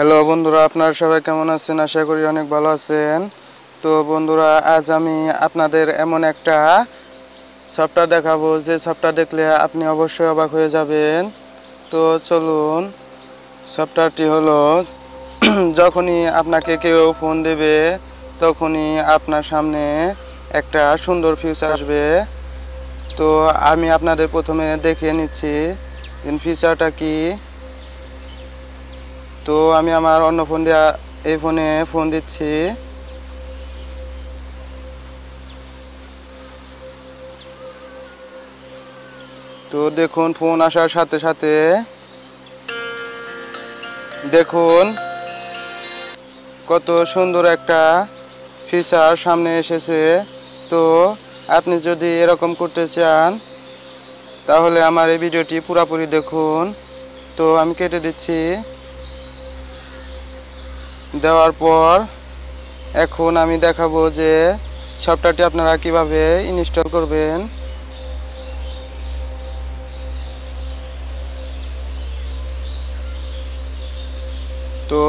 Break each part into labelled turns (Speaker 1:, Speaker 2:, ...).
Speaker 1: Hello বন্ধুরা, আপনারা সবাই কেমন আছেন? আশা করি অনেক ভালো আছেন। তো বন্ধুরা, আজ আমি আপনাদের এমন একটা সফটওয়্যার দেখাবো যে সফটওয়্যার দেখলে আপনি অবশ্যই অবাক হয়ে যাবেন। তো চলুন, সফটওয়্যারটি হলো যখনই আপনাকে কেউ ফোন দেবে তখনই আপনার সামনে একটা সুন্দর ফিচার আসবে। তো আমি আপনাদের প্রথমে দেখিয়ে নিচ্ছি ফিচারটা কি। তো আমি আমার অন্য ফোন দিয়ে এই ফোনে ফোন দিচ্ছি। তো দেখুন, ফোন আসার সাথে সাথে দেখুন কত সুন্দর একটা ফিচার সামনে এসেছে। তো আপনি যদি এরকম করতে চান তাহলে আমার এই ভিডিওটি পুরোপুরি দেখুন। তো আমি কেটে দিচ্ছি। দেওয়ার পর এখন আমি দেখাবো যে সফটওয়্যারটি আপনারা কিভাবে ইনস্টল করবেন। তো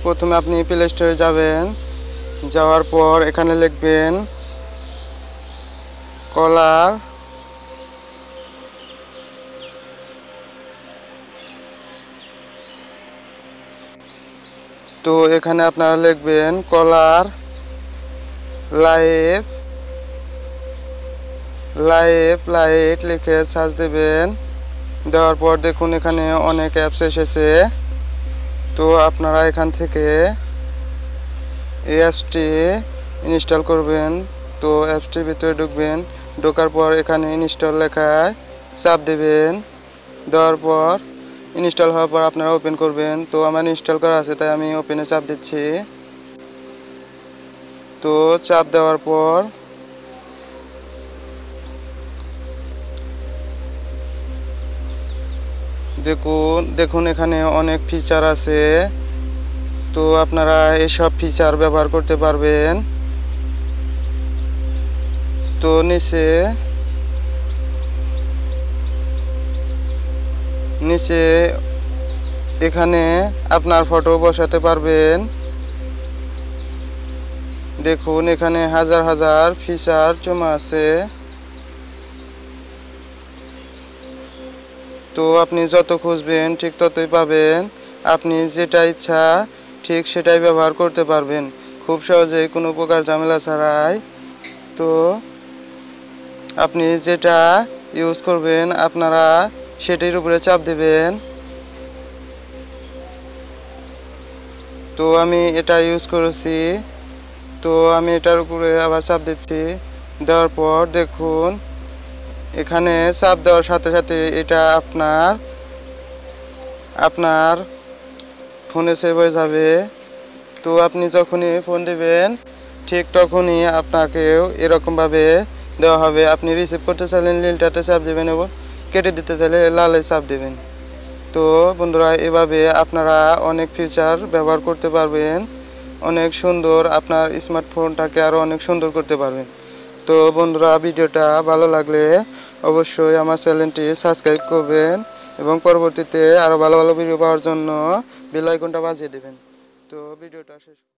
Speaker 1: প্রথমে আপনি প্লে স্টোরে যাবেন। যাওয়ার পর এখানে লিখবেন কলার। তো এখানে আপনারা লিখবেন কলার লাইভ লাইট লিখে সার্চ দেবেন। দেওয়ার পর দেখুন এখানে অনেক অ্যাপস এসেছে। তো আপনারা এখান থেকে এই অ্যাপসটি ইনস্টল করবেন। তো অ্যাপসটির ভিতরে ঢুকবেন। ঢোকার পর এখানে ইনস্টল লেখায় চাপ দেবেন। দেওয়ার পর ইনস্টল হওয়ার পর আপনারা ওপেন করবেন। তো আমার ইনস্টল করা আছে তাই আমি ওপেনে চাপ দিচ্ছি। তো চাপ দেওয়ার পর দেখুন এখানে অনেক ফিচার আছে। তো আপনারা এসব ফিচার ব্যবহার করতে পারবেন। তো নিচে এখানে আপনার ফটো বসাতে পারবেন। দেখুন এখানে হাজার হাজার ফিচার জমা আছে। তো আপনি যত খুঁজবেন ঠিক ততই পাবেন। আপনি যেটা ইচ্ছা ঠিক সেটাই ব্যবহার করতে পারবেন খুব সহজেই, কোনো প্রকার ঝামেলা ছাড়াই। তো আপনি যেটা ইউজ করবেন আপনারা সেটির উপরে চাপ দেবেন। তো আমি এটা ইউজ করেছি। তো আমি এটার উপরে আবার চাপ দিচ্ছি। দেওয়ার পর দেখুন এখানে চাপ দেওয়ার সাথে সাথে এটা আপনার ফোনে সেভ হয়ে যাবে। তো আপনি যখনই ফোন দিবেন ঠিক তখনই আপনাকেও এরকমভাবে দেওয়া হবে। আপনি রিসিভ করতে চাইলে নীলটাতে চাপ দেবেন এবং কেটে দিতে চাইলে লালে চাপ দেবেন। তো বন্ধুরা, এভাবে আপনারা অনেক ফিচার ব্যবহার করতে পারবেন। অনেক সুন্দর, আপনার স্মার্টফোনটাকে আরও অনেক সুন্দর করতে পারবেন। তো বন্ধুরা, ভিডিওটা ভালো লাগলে অবশ্যই আমার চ্যানেলটি সাবস্ক্রাইব করবেন এবং পরবর্তীতে আরও ভালো ভালো ভিডিও পাওয়ার জন্য বেল আইকনটা বাজিয়ে দেবেন। তো ভিডিওটা শেষ।